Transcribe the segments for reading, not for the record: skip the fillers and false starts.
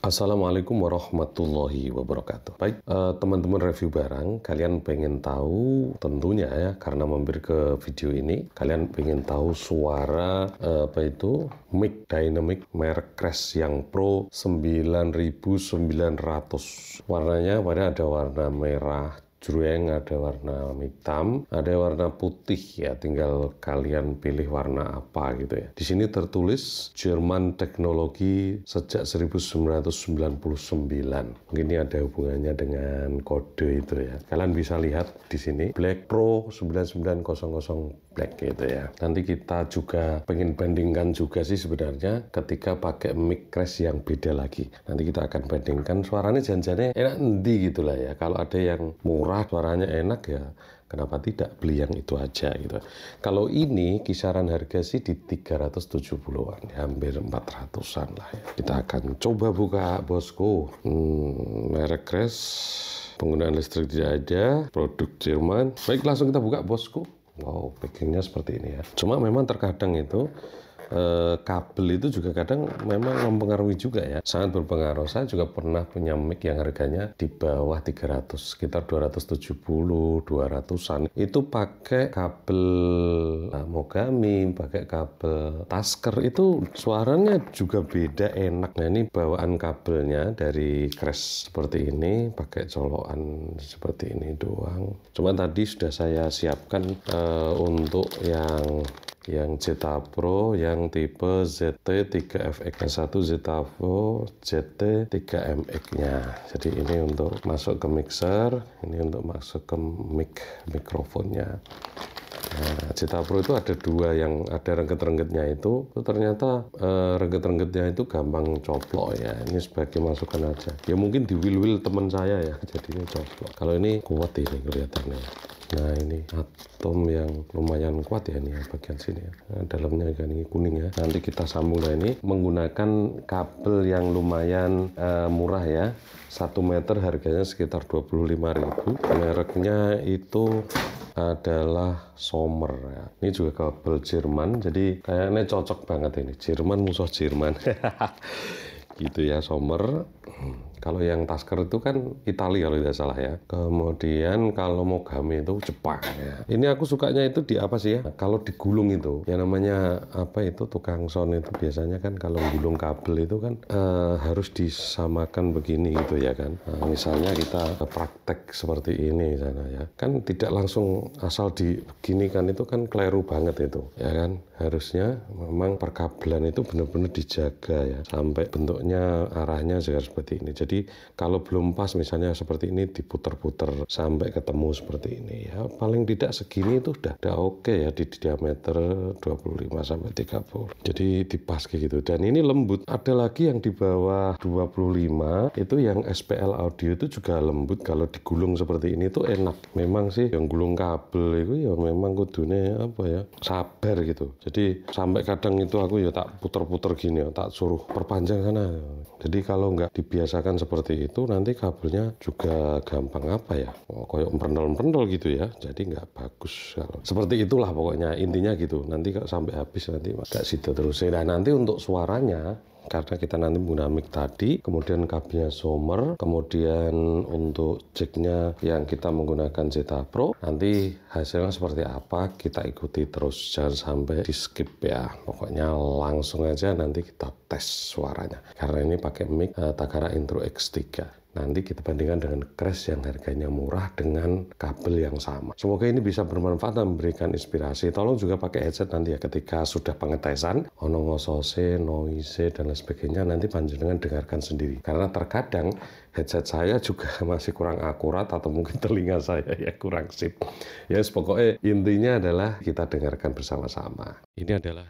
Assalamualaikum warahmatullahi wabarakatuh. Baik, teman-teman review barang, kalian pengen tahu tentunya ya, karena mampir ke video ini, kalian pengen tahu suara mic dynamic merek Crash yang Pro 9900. Warnanya ada warna merah jreng, ada warna hitam, ada warna putih ya. Tinggal kalian pilih warna apa gitu ya. Di sini tertulis Jerman teknologi sejak 1999. Mungkin ini ada hubungannya dengan kode itu ya. Kalian bisa lihat di sini Black Pro 9900 Black gitu ya. Nanti kita juga pengen bandingkan juga sih sebenarnya ketika pakai mic Crash yang beda lagi. Nanti kita akan bandingkan suaranya janjinya enak endi gitu lah ya. Kalau ada yang murah suaranya enak ya, kenapa tidak beli yang itu aja gitu. Kalau ini kisaran harga sih di 370-an, ya, hampir 400-an lah ya. Kita akan coba buka bosku. Merek Crash, penggunaan listrik tidak ada, produk Jerman. Baik, langsung kita buka bosku. Wow, packingnya seperti ini ya. Cuma memang terkadang itu kabel itu juga kadang memang mempengaruhi juga ya, sangat berpengaruh. Saya juga pernah punya mic yang harganya di bawah 300, sekitar 270, 200-an. Itu pakai kabel Mogami, pakai kabel Tasker, itu suaranya juga beda, enak. Nah, ini bawaan kabelnya dari Crash seperti ini, pakai colokan seperti ini doang. Cuma tadi sudah saya siapkan untuk yang Zeta Pro yang tipe ZT3FX, yang satu Zeta Pro ZT3MX nya. Jadi ini untuk masuk ke mixer, ini untuk masuk ke mikrofonnya. Nah, Zeta Pro itu ada dua, yang ada rengget-renggetnya itu ternyata rengget-renggetnya itu gampang coplok ya. Ini sebagai masukan aja. Ya mungkin di wheel teman saya ya, jadi ini coplok. Kalau ini kuat ini kelihatannya. Nah, ini atom yang lumayan kuat ya, ini bagian sini ya. Nah, dalamnya ini kuning ya. Nanti kita sambung. Nah, ini menggunakan kabel yang lumayan murah ya. 1 meter harganya sekitar 25.000. Mereknya itu adalah Sommer ya. Ini juga kabel Jerman, jadi kayaknya cocok banget ini. Jerman musuh Jerman. Gitu ya, Sommer. Kalau yang Tasker itu kan Italia kalau tidak salah ya. Kemudian kalau Mogami itu Jepang ya. Ini aku sukanya itu di apa sih ya? Kalau digulung itu, yang namanya apa itu, tukang sound itu biasanya kan kalau gulung kabel itu kan harus disamakan begini gitu ya kan. Nah, misalnya kita praktek seperti ini sana ya. Kan tidak langsung asal diginikan, itu kan keliru banget itu ya kan. Harusnya memang perkabelan itu benar-benar dijaga ya, sampai bentuknya arahnya juga seperti ini. Jadi kalau belum pas misalnya seperti ini, diputer-puter sampai ketemu seperti ini ya, paling tidak segini itu udah oke ya, di diameter 25 sampai 30. Jadi dipas kayak gitu. Dan ini lembut. Ada lagi yang di bawah 25 itu yang SPL audio itu juga lembut. Kalau digulung seperti ini tuh enak. Memang sih yang gulung kabel itu ya memang kudune apa ya, sabar gitu. Jadi sampai kadang itu aku ya tak puter-puter gini ya, tak suruh perpanjang sana. Jadi kalau nggak dibiasakan seperti itu, nanti kabelnya juga gampang apa ya, koyok emprentel-emprentel gitu ya. Jadi nggak bagus. Seperti itulah pokoknya, intinya gitu. Nanti kalau sampai habis nanti nggak situ terus. Nah, nanti untuk suaranya, karena kita nanti menggunakan mic tadi, kemudian kabelnya Sommer, kemudian untuk jacknya yang kita menggunakan Zeta Pro, nanti hasilnya seperti apa kita ikuti terus, jangan sampai di skip ya. Pokoknya langsung aja nanti kita tes suaranya, karena ini pakai mic Takara Intro X3. Nanti kita bandingkan dengan Crash yang harganya murah dengan kabel yang sama. Semoga ini bisa bermanfaat dan memberikan inspirasi. Tolong juga pakai headset nanti ya, ketika sudah pengetesan, ono ngosose, noise, dan lain sebagainya, nanti panjenengan dengarkan sendiri. Karena terkadang headset saya juga masih kurang akurat, atau mungkin telinga saya ya kurang sip. Ya, pokoknya intinya adalah kita dengarkan bersama-sama. Ini adalah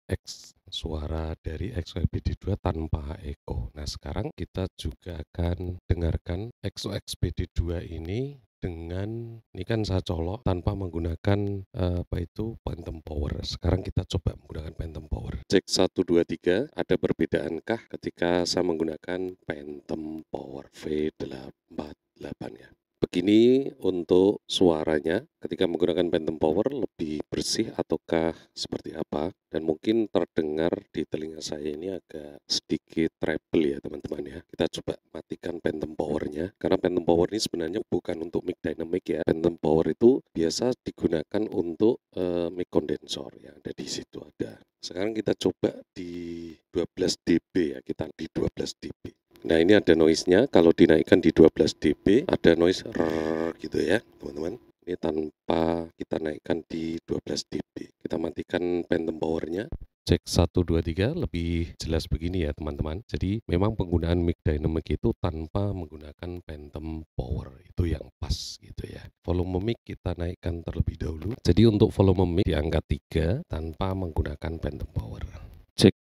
X suara dari XOXBD2 tanpa echo. Nah, sekarang kita juga akan dengarkan XOXBD2 ini dengan, ini kan saya colok tanpa menggunakan Phantom Power. Sekarang kita coba menggunakan Phantom Power. Cek 1 2 3, ada perbedaankah ketika saya menggunakan Phantom Power V88 ya? Begini untuk suaranya ketika menggunakan Phantom Power lebih bersih ataukah seperti apa? Dan mungkin terdengar di telinga saya ini agak sedikit treble ya teman-teman ya. Kita coba matikan Phantom Power-nya. Karena Phantom Power ini sebenarnya bukan untuk mic dynamic ya. Phantom Power itu biasa digunakan untuk mic kondensor yang ada di situ ada. Sekarang kita coba di 12 dB ya, kita di 12 dB. Nah ini ada noise-nya, kalau dinaikkan di 12 dB ada noise rrrr gitu ya teman-teman. Ini tanpa kita naikkan di 12 dB. Kita matikan Phantom Power-nya. Cek 1, 2, 3 lebih jelas begini ya teman-teman. Jadi memang penggunaan mic dynamic itu tanpa menggunakan Phantom Power. Itu yang pas gitu ya. Volume mic kita naikkan terlebih dahulu. Jadi untuk volume mic di angka 3 tanpa menggunakan Phantom Power.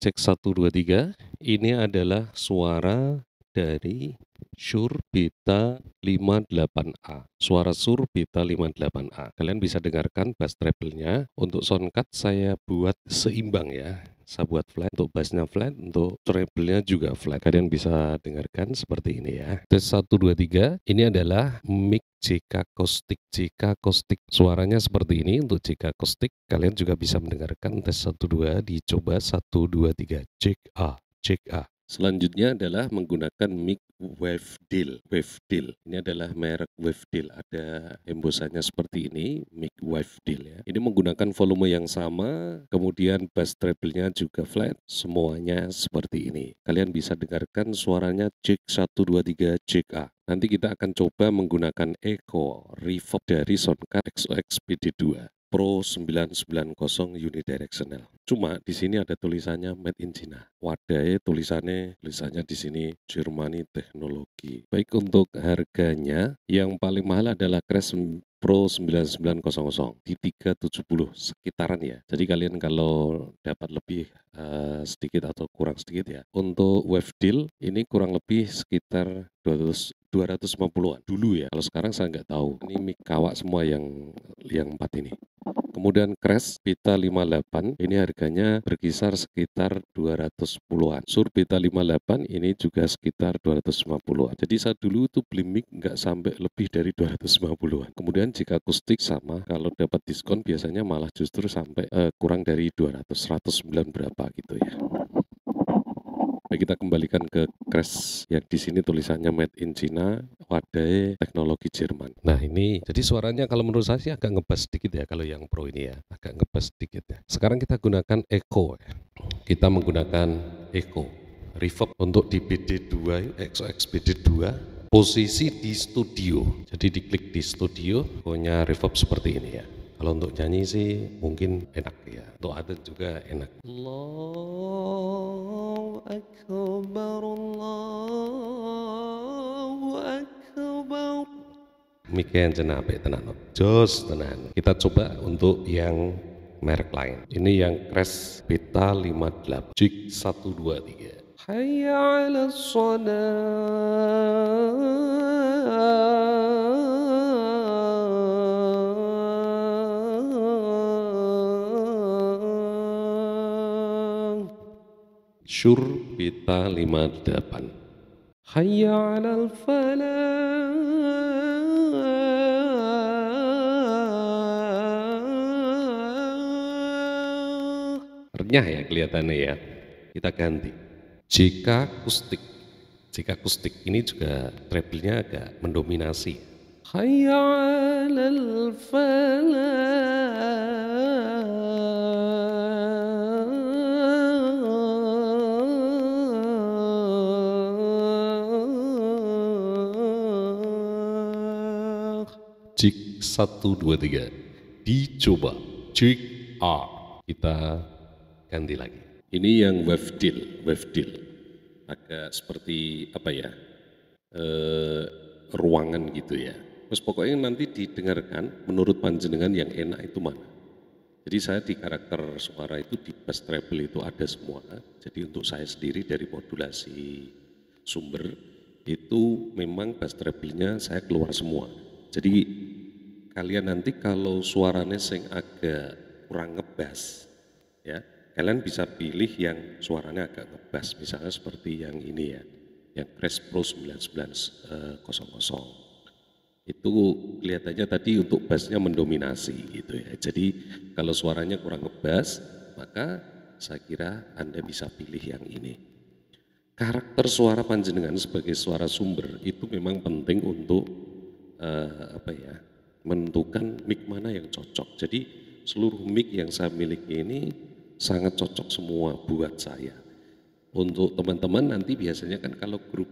Cek 1, 2, 3. Ini adalah suara dari Shure Beta 58A. Suara Shure Beta 58A. Kalian bisa dengarkan bass treble-nya. Untuk soundcard saya buat seimbang ya. Saya buat flat, untuk bassnya flat, untuk treble-nya juga flat. Kalian bisa dengarkan seperti ini ya. Tes 1, 2, 3. Ini adalah mic JK Acoustic. JK Acoustic suaranya seperti ini. Untuk JK Acoustic kalian juga bisa mendengarkan tes 1, 2. Dicoba 1, 2, 3. Cek A, cek A. Selanjutnya adalah menggunakan mic Wavedeal. Wavedeal ini adalah merek Wavedeal. Ada embosannya seperti ini, mic Wavedeal ya. Ini menggunakan volume yang sama, kemudian bass treble-nya juga flat, semuanya seperti ini. Kalian bisa dengarkan suaranya cek 1, 2, 3, cek A. Nanti kita akan coba menggunakan echo reverb dari Soundcard XOX PD2 Pro 990 unidirectional. Cuma di sini ada tulisannya Made in China. Wadahnya tulisannya di sini Germany Teknologi. Baik untuk harganya, yang paling mahal adalah Crash Pro 9900 di 370 sekitaran ya. Jadi kalian kalau dapat lebih sedikit atau kurang sedikit ya. Untuk Wavedeal ini kurang lebih sekitar 250-an dulu ya. Kalau sekarang saya nggak tahu. Ini mic kawak semua yang 4 ini. Kemudian Crash Beta 58 ini harganya berkisar sekitar 210-an. Shure Beta 58 ini juga sekitar 250-an. Jadi saya dulu itu beli mic nggak sampai lebih dari 250-an. Kemudian jika akustik sama, kalau dapat diskon biasanya malah justru sampai kurang dari 200, 109 berapa gitu ya. Baik, kita kembalikan ke Crash yang di sini tulisannya Made in China, wadahnya teknologi Jerman. Nah ini, jadi suaranya kalau menurut saya sih agak ngebas sedikit ya kalau yang Pro ini ya, agak ngebas sedikit ya. Sekarang kita gunakan echo ya. Kita menggunakan echo reverb untuk di BD2, XOX BD2, posisi di studio. Jadi diklik di studio, punya reverb seperti ini ya. Kalau untuk nyanyi sih mungkin enak ya. Untuk adat juga enak. Allahu Akbar, Allahu Akbar. Mikian jenape tenan. Jos tenan. Kita coba untuk yang merek lain. Ini yang Crash Beta 58. Jig 1, 2, 3. Hayya 'ala shalah. Shure Beta 58. Hayya 'alal falah. Renyah ya kelihatannya ya. Kita ganti. JK Acoustic. JK Acoustic ini juga treble-nya agak mendominasi. Hayya 'alal falah. Jig 1, 2, 3. Dicoba. Jig A. Kita ganti lagi. Ini yang Wavedeal. Agak seperti apa ya? Ruangan gitu ya. Terus pokoknya nanti didengarkan menurut panjenengan yang enak itu mana. Jadi saya di karakter suara itu di bass treble itu ada semua. Jadi untuk saya sendiri dari modulasi sumber itu memang bass treble-nya saya keluar semua. Jadi kalian nanti kalau suaranya sing agak kurang ngebas ya, kalian bisa pilih yang suaranya agak ngebas, misalnya seperti yang ini ya, yang Crash Pro 9900. Itu kelihatannya tadi untuk bassnya mendominasi gitu ya. Jadi kalau suaranya kurang ngebass, maka saya kira Anda bisa pilih yang ini. Karakter suara panjenengan sebagai suara sumber itu memang penting untuk apa ya, menentukan mic mana yang cocok. Jadi seluruh mic yang saya miliki ini sangat cocok semua buat saya. Untuk teman-teman nanti biasanya kan kalau grup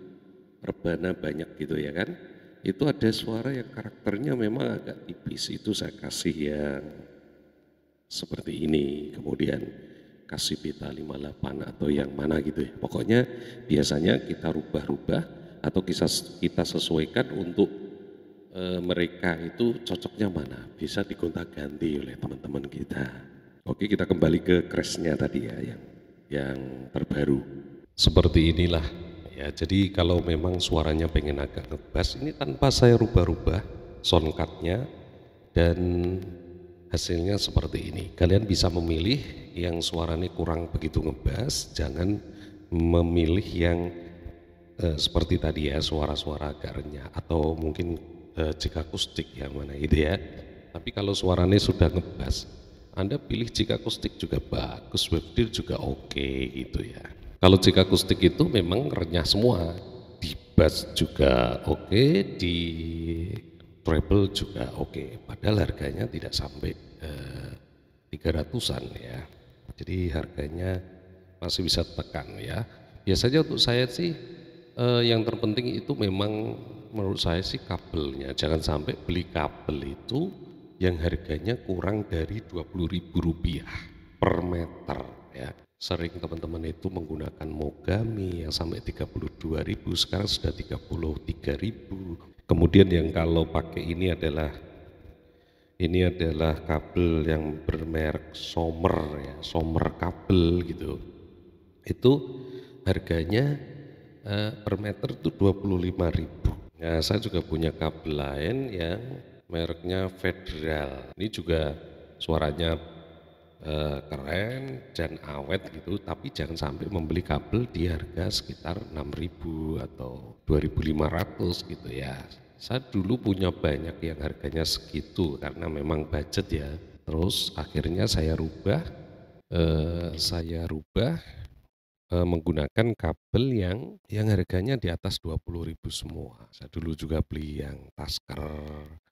rebana banyak gitu ya kan, itu ada suara yang karakternya memang agak tipis, itu saya kasih yang seperti ini, kemudian kasih pita 58 atau yang mana gitu ya. Pokoknya biasanya kita rubah-rubah atau kita sesuaikan untuk mereka itu cocoknya mana, bisa digonta-ganti oleh teman-teman kita. Oke, kita kembali ke crashnya tadi ya, yang terbaru. Seperti inilah ya. Jadi kalau memang suaranya pengen agak ngebass, ini tanpa saya rubah-rubah soundcardnya dan hasilnya seperti ini. Kalian bisa memilih yang suaranya kurang begitu ngebass, jangan memilih yang seperti tadi ya, suara-suara agak renyah atau mungkin jika akustik yang mana itu ya. Tapi kalau suaranya sudah ngebass, Anda pilih jika akustik juga bagus, webdir juga oke gitu ya. Kalau jika akustik itu memang renyah semua, di bass juga oke, di treble juga oke. Padahal harganya tidak sampai 300-an ya. Jadi harganya masih bisa tekan ya. Biasanya untuk saya sih yang terpenting itu memang menurut saya sih kabelnya. Jangan sampai beli kabel itu yang harganya kurang dari Rp20.000 per meter ya. Sering teman-teman itu menggunakan Mogami yang sampai 32.000, sekarang sudah 33.000. Kemudian yang kalau pakai ini adalah kabel yang bermerek Sommer ya, Sommer kabel gitu. Itu harganya per meter itu 25.000. Nah, saya juga punya kabel lain yang mereknya Federal. Ini juga suaranya keren dan awet gitu, tapi jangan sampai membeli kabel di harga sekitar 6.000 atau 2.500 gitu ya. Saya dulu punya banyak yang harganya segitu karena memang budget ya. Terus akhirnya saya rubah menggunakan kabel yang harganya di atas 20.000 semua. Saya dulu juga beli yang Tasker,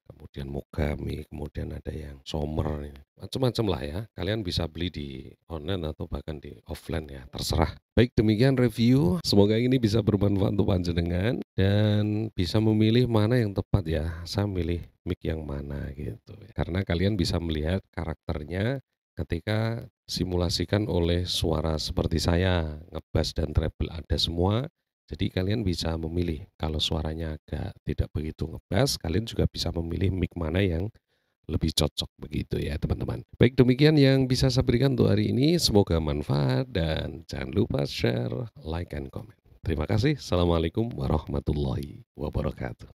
kemudian Mogami, kemudian ada yang Sommer, macam-macam lah ya. Kalian bisa beli di online atau bahkan di offline ya, terserah. Baik, demikian review. Semoga ini bisa bermanfaat untuk panjenengan dan bisa memilih mana yang tepat ya. Saya milih mic yang mana gitu. Karena kalian bisa melihat karakternya ketika simulasikan oleh suara seperti saya, ngebass dan treble ada semua. Jadi kalian bisa memilih, kalau suaranya agak tidak begitu ngebass, kalian juga bisa memilih mic mana yang lebih cocok begitu ya teman-teman. Baik, demikian yang bisa saya berikan untuk hari ini. Semoga manfaat dan jangan lupa share, like, and comment. Terima kasih. Assalamualaikum warahmatullahi wabarakatuh.